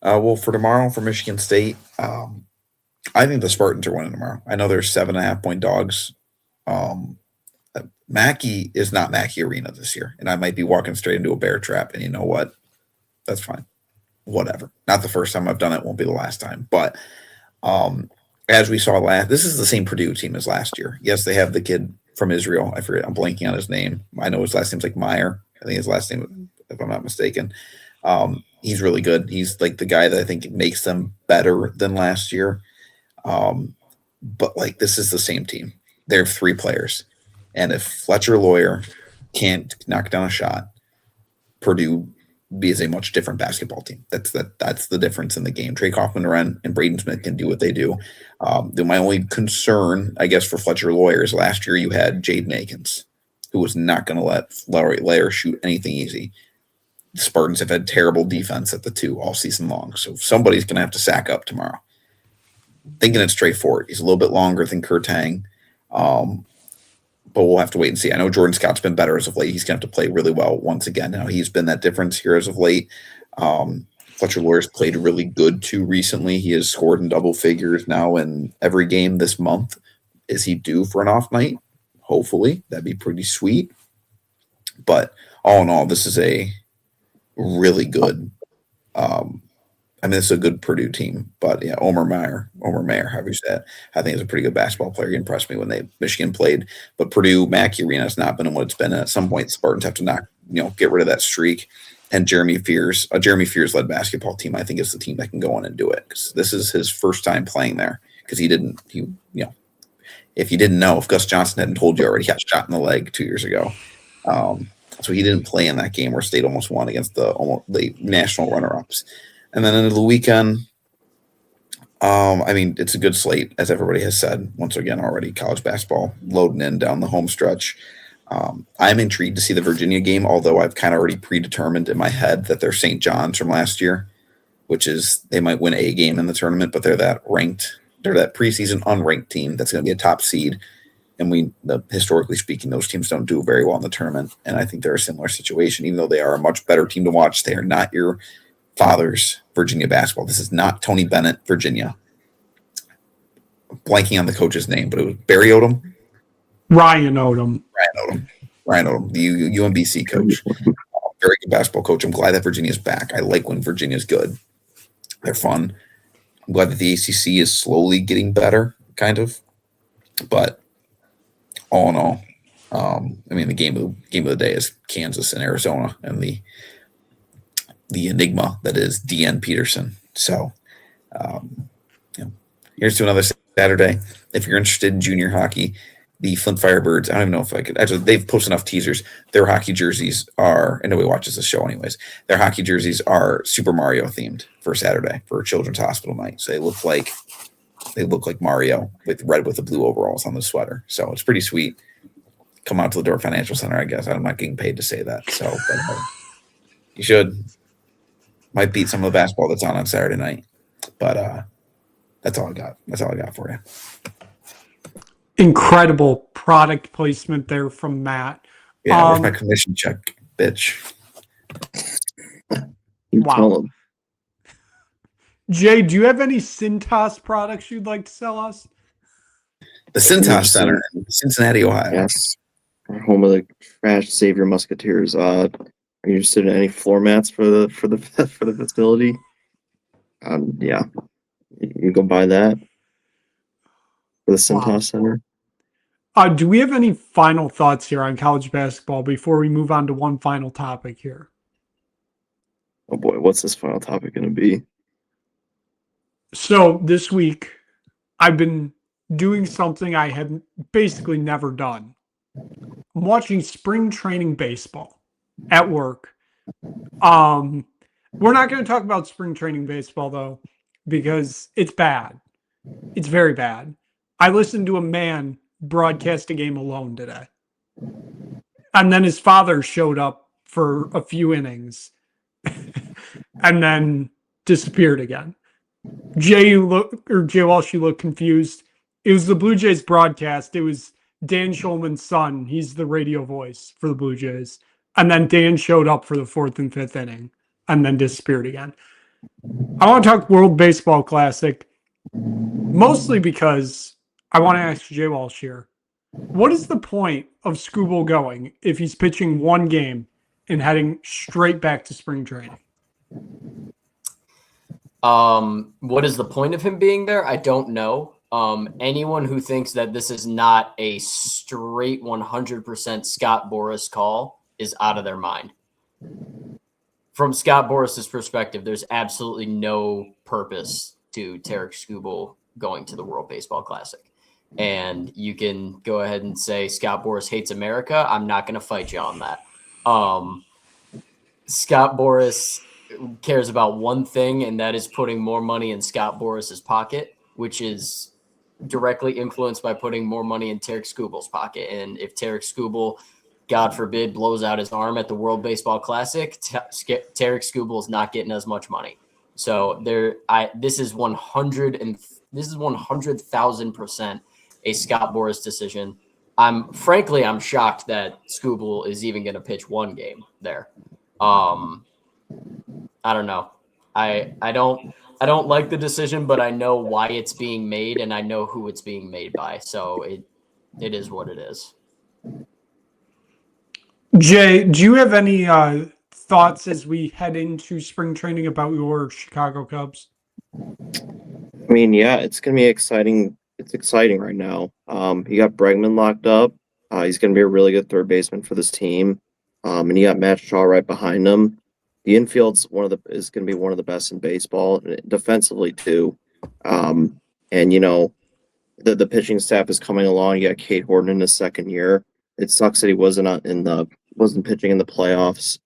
Well, for tomorrow for Michigan State, I think the Spartans are winning tomorrow. I know they're 7.5-point dogs. Mackey is not Mackey Arena this year, and I might be walking straight into a bear trap. And you know what? That's fine. Whatever. Not the first time I've done it. Won't be the last time. But as we saw this is the same Purdue team as last year. Yes, they have the kid from Israel. I forget. I'm blanking on his name. I know his last name's like Meyer. I think his last name, if I'm not mistaken. He's really good. He's like the guy that I think makes them better than last year. But like this is the same team. They have 3 players. And if Fletcher Lawyer can't knock down a shot, Purdue is a much different basketball team. That's the difference in the game. Trey Kaufman-Renn and Braden Smith can do what they do. My only concern, I guess, for Fletcher Lawyer is last year you had Jaden Akins, who was not going to let Lawyer shoot anything easy. The Spartans have had terrible defense at the 2 all season long, so somebody's going to have to sack up tomorrow. Thinking it's straightforward. He's a little bit longer than Kurtang. But we'll have to wait and see. I know Jordan Scott's been better as of late. He's going to have to play really well once again. Now he's been that difference here as of late. Fletcher Lawyer's played really good too recently. He has scored in double figures now in every game this month. Is he due for an off night? Hopefully. That'd be pretty sweet. But all in all, this is a really good it's a good Purdue team, but yeah, Omer Meyer, however you say it, I think is a pretty good basketball player. He impressed me when Michigan played, but Purdue Mackey Arena has not been what it's been. And at some point, Spartans have to get rid of that streak. and Jeremy Fears, a Jeremy Fears led basketball team, I think is the team that can go in and do it, because this is his first time playing there. Because if you didn't know, if Gus Johnson hadn't told you already, he got shot in the leg 2 years ago. So he didn't play in that game where State almost won against the national runner-ups. And then into the weekend, I mean, it's a good slate, as everybody has said. Once again, already college basketball loading in down the home stretch. I'm intrigued to see the Virginia game, although I've kind of already predetermined in my head that they're St. John's from last year, which is they might win a game in the tournament, but they're that preseason unranked team that's going to be a top seed. And historically speaking, those teams don't do very well in the tournament. And I think they're a similar situation, even though they are a much better team to watch. They are not your father's Virginia basketball. This is not Tony Bennett, Virginia. I'm blanking on the coach's name, but it was Barry Odom. Ryan Odom, the UMBC coach. Very good basketball coach. I'm glad that Virginia's back. I like when Virginia's good. They're fun. I'm glad that the ACC is slowly getting better, kind of. But all in all, I mean, the game of the day is Kansas and Arizona, and the enigma that is DN Peterson. So, here's to another Saturday. If you're interested in junior hockey, the Flint Firebirds, I don't even know if I could. Actually, they've posted enough teasers. Their hockey jerseys are, and nobody watches the show anyways, their hockey jerseys are Super Mario themed for Saturday for Children's Hospital night. So they look like Mario with red with the blue overalls on the sweater. So it's pretty sweet. Come out to the Door Financial Center, I guess. I'm not getting paid to say that. So but, you should. Might beat some of the basketball that's on Saturday night. But that's all I got. That's all I got for you. incredible product placement there from Matt. Yeah, where's my commission check, bitch? Wow. Jay, do you have any Cintas products you'd like to sell us? The Cintas Center in Cincinnati, Ohio. Yes. Home of the Trash Savior Musketeers. Are you interested in any floor mats for the facility? Yeah. You go buy that for the Cintas Center. Do we have any final thoughts here on college basketball before we move on to one final topic here? Oh boy, what's this final topic going to be? So this week, I've been doing something I had basically never done. I'm watching spring training baseball at work. We're not going to talk about spring training baseball, though, because it's bad. It's very bad. I listened to a man broadcast a game alone today. And then his father showed up for a few innings and then disappeared again. Jay Walsh, you look confused. It was the Blue Jays broadcast. It was Dan Schulman's son. He's the radio voice for the Blue Jays. And then Dan showed up for the fourth and fifth inning and then disappeared again. I want to talk World Baseball Classic, mostly because I want to ask Jay Walsh here. What is the point of Skubal going if he's pitching one game and heading straight back to spring training? What is the point of him being there? I don't know. Anyone who thinks that this is not a straight 100% Scott Boras call is out of their mind. From Scott Boras's perspective, there's absolutely no purpose to Tarek Skubal going to the World Baseball Classic. And you can go ahead and say Scott Boras hates America. I'm not going to fight you on that. Scott Boras cares about one thing, and that is putting more money in Scott Boras's pocket, which is directly influenced by putting more money in Tarek Skubal's pocket. And if Tarek Skubal, God forbid, blows out his arm at the World Baseball Classic, Tarek Skubal is not getting as much money. So this is 100,000% a Scott Boras decision. I'm shocked that Skubal is even going to pitch one game there. I don't know. I don't like the decision, but I know why it's being made and I know who it's being made by. So it is what it is. Jay, do you have any thoughts as we head into spring training about your Chicago Cubs? I mean, yeah, it's going to be exciting. It's exciting right now. He got Bregman locked up. He's going to be a really good third baseman for this team. And you got Matt Shaw right behind him. The infield's is going to be one of the best in baseball, defensively too. And the pitching staff is coming along. You got Kate Horton in his second year. It sucks that he wasn't pitching in the playoffs,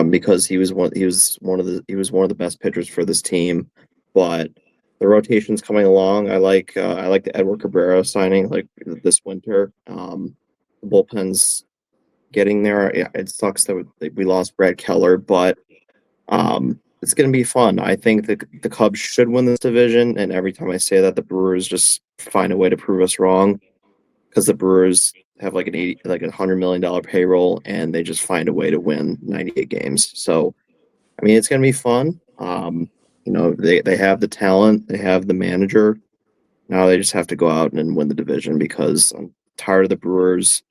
because he was one of the best pitchers for this team. But the rotation's coming along. I like the Edward Cabrera signing like this winter. The bullpen's getting there. Yeah, it sucks that we lost Brad Keller, but it's going to be fun. I think the Cubs should win this division, and every time I say that, the Brewers just find a way to prove us wrong, because the Brewers have like $100 million payroll, and they just find a way to win 98 games. So, I mean, it's going to be fun. They have the talent, they have the manager. Now they just have to go out and win the division, because I'm tired of the Brewers,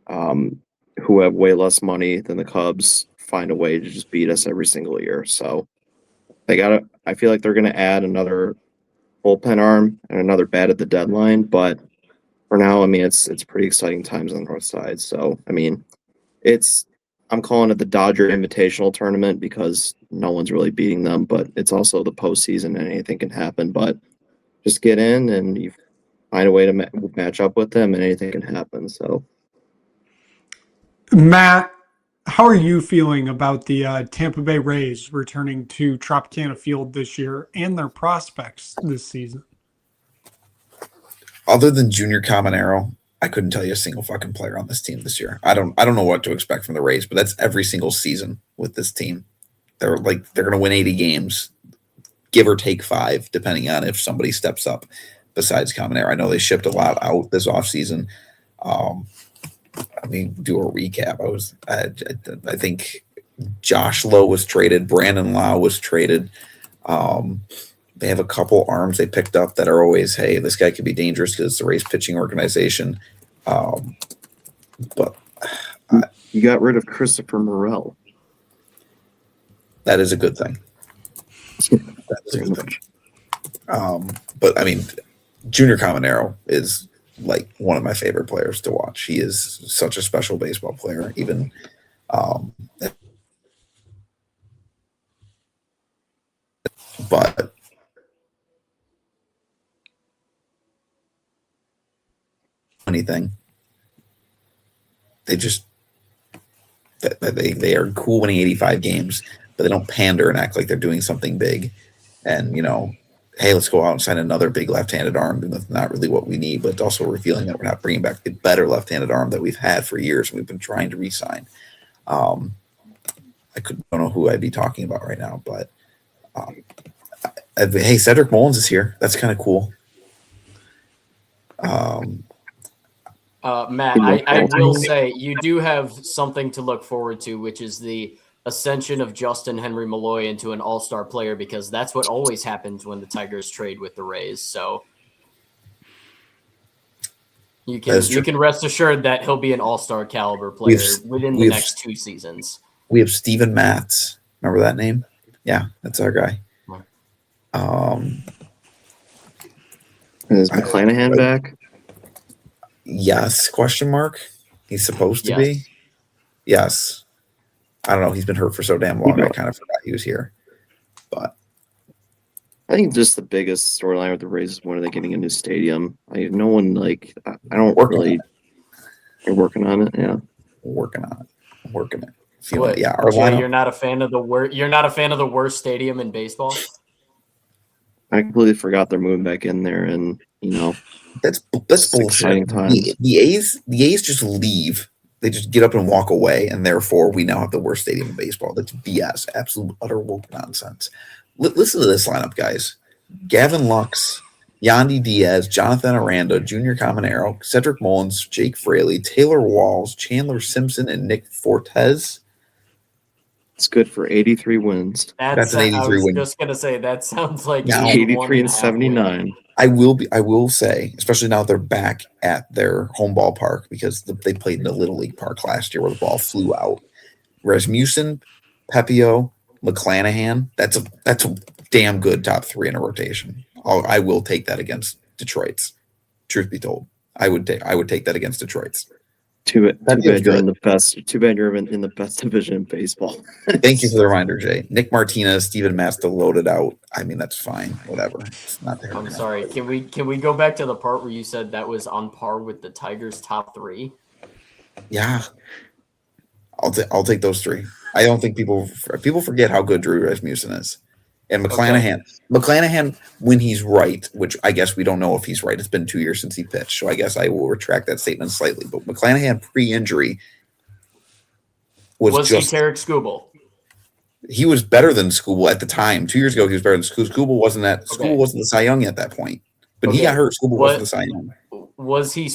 who have way less money than the Cubs, find a way to just beat us every single year. So I feel like they're going to add another bullpen arm and another bat at the deadline. But for now, I mean, it's pretty exciting times on the north side. So, I mean, I'm calling it the Dodger Invitational Tournament, because no one's really beating them, but it's also the postseason and anything can happen. But just get in and you find a way to match up with them, and anything can happen. So, Matt, how are you feeling about the Tampa Bay Rays returning to Tropicana Field this year and their prospects this season? Other than Junior Caminero, I couldn't tell you a single fucking player on this team this year. I don't know what to expect from the Rays, but that's every single season with this team. They're going to win 80 games, give or take 5, depending on if somebody steps up besides Caminero. I know they shipped a lot out this offseason. Do a recap. I think Josh Lowe was traded. Brandon Lau was traded. They have a couple arms they picked up that are always, hey, this guy could be dangerous because it's the Rays pitching organization. But you got rid of Christopher Morel. That is a good thing. That is a good thing. But I mean, Junior Caminero is like one of my favorite players to watch. He is such a special baseball player. Even but anything, they are cool winning 85 games, but they don't pander and act like they're doing something big. And hey, let's go out and sign another big left-handed arm. And that's not really what we need, but it's also revealing that we're not bringing back the better left-handed arm that we've had for years and we've been trying to re-sign. I don't know who I'd be talking about right now, but hey, Cedric Mullins is here. That's kind of cool. Matt, I will say you do have something to look forward to, which is the ascension of Justin Henry Malloy into an all-star player, because that's what always happens when the Tigers trade with the Rays. So you can rest assured that he'll be an all-star caliber player within the next 2 seasons. We have Steven Matz. Remember that name? Yeah, that's our guy. Is McClanahan back? Yes, question mark. He's supposed to be. Yes. I don't know. He's been hurt for so damn long. I kind of forgot he was here. But I think just the biggest storyline with the Rays is when are they getting a new stadium? I don't really. You're working on it, yeah. Working it. What, yeah. Jay, you're not a fan of the worst. You're not a fan of the worst stadium in baseball. I completely forgot they're moving back in there, and that's bullshit. The A's just leave. They just get up and walk away, and therefore we now have the worst stadium in baseball. That's BS. Absolute utter woke nonsense. Listen to this lineup, guys. Gavin Lux, Yandy Diaz, Jonathan Aranda, Junior Caminero, Cedric Mullins, Jake Fraley, Taylor Walls, Chandler Simpson, and Nick Fortes. It's good for 83 wins. That's an 83 win. I was just going to say, that sounds like 83 and 79. I will say, especially now that they're back at their home ballpark, because they played in the Little League Park last year where the ball flew out. Rasmussen, Pepio, McClanahan, that's a damn good top 3 in a rotation. I will take that against Detroit's. Truth be told, I would take that against Detroit's. Too That bad feels you're good. in the best. Too bad you're in the best division in baseball. Thank you for the reminder, Jay. Nick Martinez, Steven Matz loaded out. I mean, that's fine. Whatever. It's not there. I'm sorry. Can we go back to the part where you said that was on par with the Tigers' top 3? Yeah. I'll take those 3. I don't think people forget how good Drew Rasmussen is. And McClanahan, when he's right, which I guess we don't know if he's right. It's been 2 years since he pitched, so I guess I will retract that statement slightly. But McClanahan pre-injury was he just Tarek Skubal? he was better than Skubal at the time. 2 years ago, he was better than Skubal. Wasn't the Cy Young at that point? But he got hurt. Skubal wasn't the Cy Young. Was he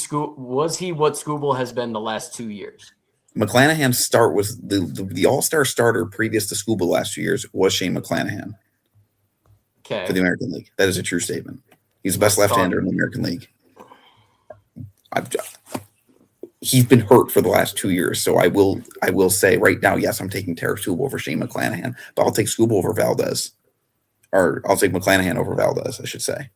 what Skubal has been the last 2 years? McClanahan's start was the all-star starter previous to Skubal last 2 years was Shane McClanahan. Okay. For the American League. That is a true statement. He's the best left-hander in the American League. He's been hurt for the last 2 years, so I will say right now, yes, I'm taking Tarek Skubal over Shane McClanahan, but I'll take Skubal over Valdez. Or I'll take McClanahan over Valdez, I should say.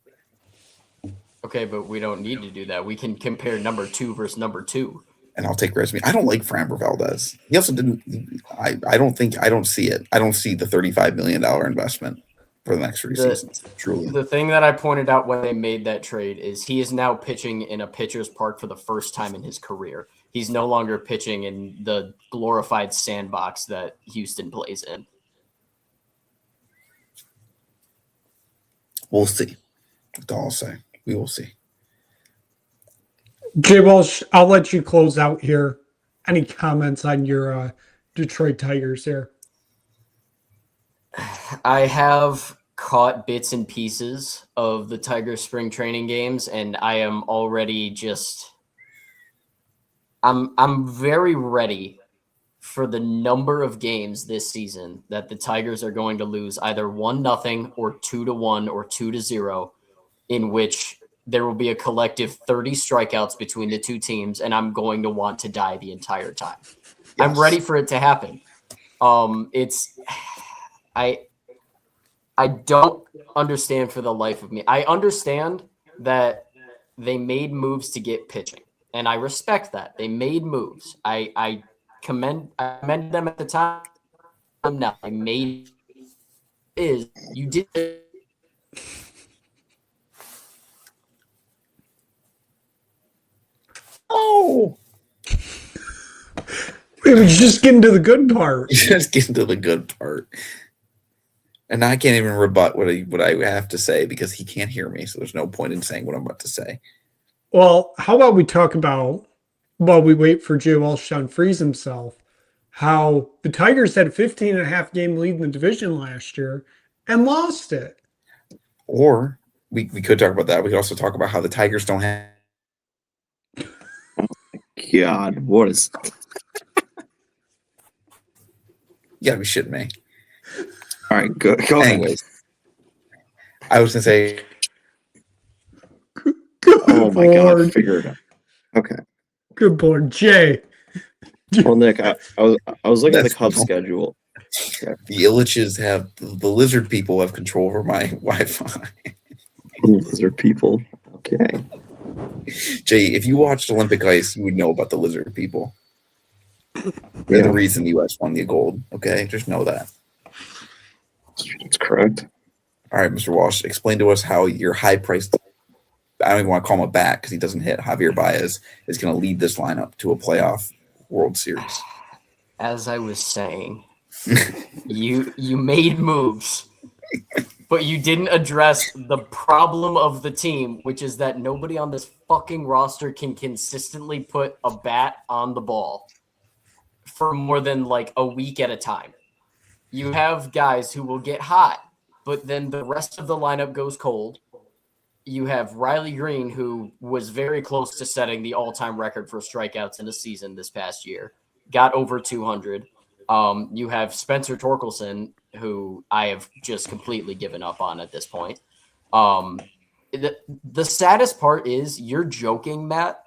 Okay, but we don't need to do that. We can compare number 2 versus number 2. And I'll take Rasmussen. I don't like Framber Valdez. He also didn't. I don't see it. I don't see the $35 million investment for the next 3 seasons. Truly. The thing that I pointed out when they made that trade is he is now pitching in a pitcher's park for the first time in his career. He's no longer pitching in the glorified sandbox that Houston plays in. We'll see. That's all I'll say. We will see. Jay Walsh, I'll let you close out here. Any comments on your Detroit Tigers here? I have caught bits and pieces of the Tigers spring training games, and I am already I'm very ready for the number of games this season that the Tigers are going to lose either 1-0 or 2-1 or 2-0, in which there will be a collective 30 strikeouts between the two teams, and I'm going to want to die the entire time. Yes. I'm ready for it to happen. I don't understand for the life of me. I understand that they made moves to get pitching, and I respect that. They made moves. I commend them at the time. Now I made you did. Oh, We was just getting to the good part. Just getting to the good part. And I can't even rebut what I have to say because he can't hear me. So there's no point in saying what I'm about to say. Well, how about we talk about, while we wait for Jay Walsh to unfreeze himself, how the Tigers had a 15.5 game lead in the division last year and lost it. Or we could talk about that. We could also talk about how the Tigers don't have. God, what is... You gotta be shitting me. All right, go Anyways, I was gonna say. Oh my God, figure it out. Okay. Good boy, Jay. Well, Nick, I was looking at the Cubs schedule. The Illiches have the lizard people have control over my Wi-Fi. Lizard people. Okay. Jay, if you watched Olympic Ice, you would know about the lizard people. They're the reason the U.S. won the gold. Okay, just know that. That's correct. All right, Mr. Walsh, explain to us how your high-priced, I don't even want to call him a bat because he doesn't hit, Javier Baez is going to lead this lineup to a playoff World Series. As I was saying, you made moves, but you didn't address the problem of the team, which is that nobody on this fucking roster can consistently put a bat on the ball for more than like a week at a time. You have guys who will get hot, but then the rest of the lineup goes cold. You have Riley Green, who was very close to setting the all-time record for strikeouts in a season this past year, got over 200. You have Spencer Torkelson, who I have just completely given up on at this point. The saddest part is you're joking, Matt.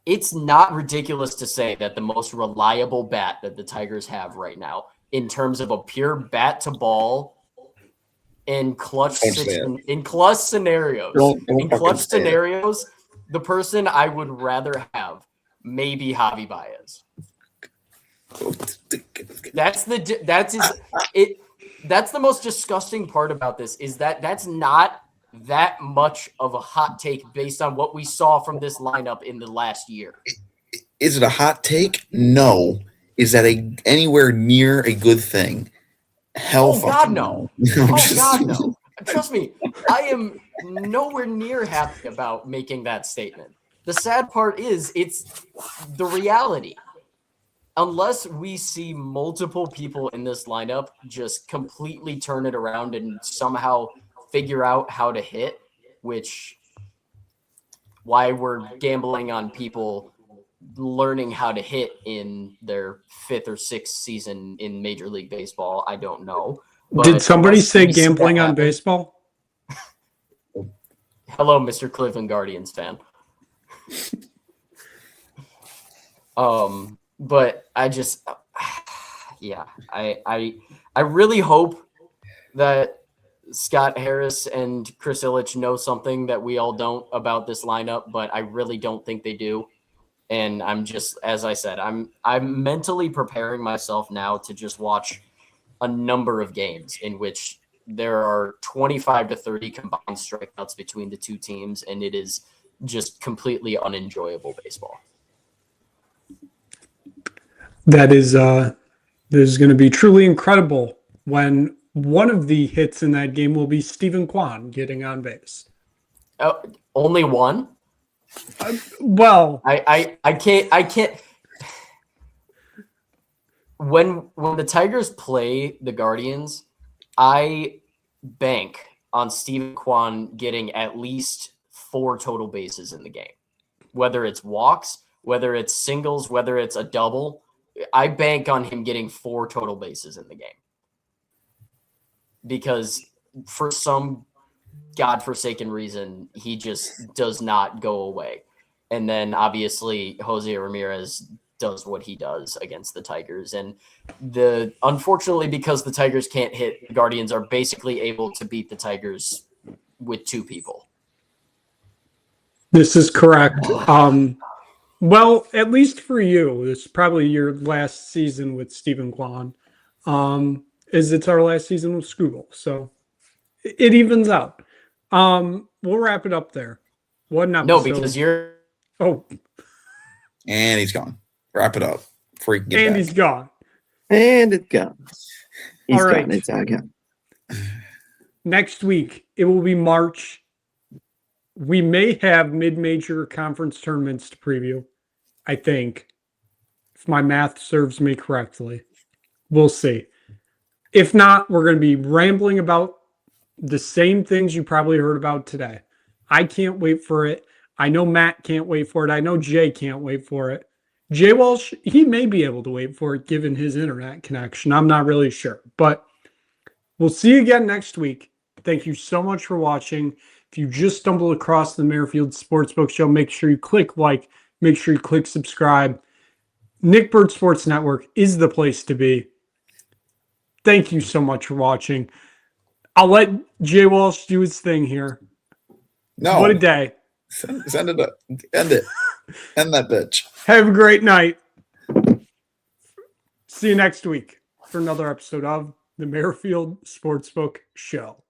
It's not ridiculous to say that the most reliable bat that the Tigers have right now in terms of a pure bat to ball in clutch scenarios. In clutch scenarios, the person I would rather have maybe Javi Baez. That's the most disgusting part about this is that that's not that much of a hot take based on what we saw from this lineup in the last year. Is it a hot take? No. Is that anywhere near a good thing? Hell, Oh God, no! I'm Oh just- God, no! Trust me, I am nowhere near happy about making that statement. The sad part is it's the reality. Unless we see multiple people in this lineup just completely turn it around and somehow figure out how to hit, which why we're gambling on people learning how to hit in their 5th or 6th season in Major League Baseball, I don't know. But Did somebody unless say we see that gambling on happen- baseball? Hello, Mr. Cleveland Guardians fan. But I just, yeah, I really hope that Scott Harris and Chris Ilitch know something that we all don't about this lineup, but I really don't think they do. And I'm just, as I said, I'm mentally preparing myself now to just watch a number of games in which there are 25 to 30 combined strikeouts between the two teams, and it is just completely unenjoyable baseball. That is going to be truly incredible when one of the hits in that game will be Stephen Kwan getting on base. Oh, only one? Well, I can't. When the Tigers play the Guardians, I bank on Stephen Kwan getting at least 4 total bases in the game. Whether it's walks, whether it's singles, whether it's a double, I bank on him getting 4 total bases in the game. Because for some godforsaken reason, he just does not go away. And then obviously Jose Ramirez does what he does against the Tigers. And unfortunately, because the Tigers can't hit, the Guardians are basically able to beat the Tigers with 2 people. this is correct. Well, at least for you, it's probably your last season with Stephen Kwan. Is it's our last season with Scooble, so it evens out. We'll wrap it up there. What an episode. No, because you're Oh, And he's gone. Wrap it up before he can get and back. he's gone. And it's gone. He's All right. gone. It's gone. Next week, it will be March. We may have mid-major conference tournaments to preview, I think, if my math serves me correctly. We'll see. If not, we're going to be rambling about the same things you probably heard about today. I can't wait for it. I know Matt can't wait for it. I know Jay can't wait for it. Jay Walsh, he may be able to wait for it given his internet connection. I'm not really sure. But we'll see you again next week. Thank you so much for watching. If you just stumbled across the Merrifield Sportsbook Show, make sure you click like, make sure you click subscribe. Nick Bird Sports Network is the place to be. Thank you so much for watching. I'll let Jay Walsh do his thing here. No. What a day. Send it up. End it. End that bitch. Have a great night. See you next week for another episode of the Merrifield Sportsbook Show.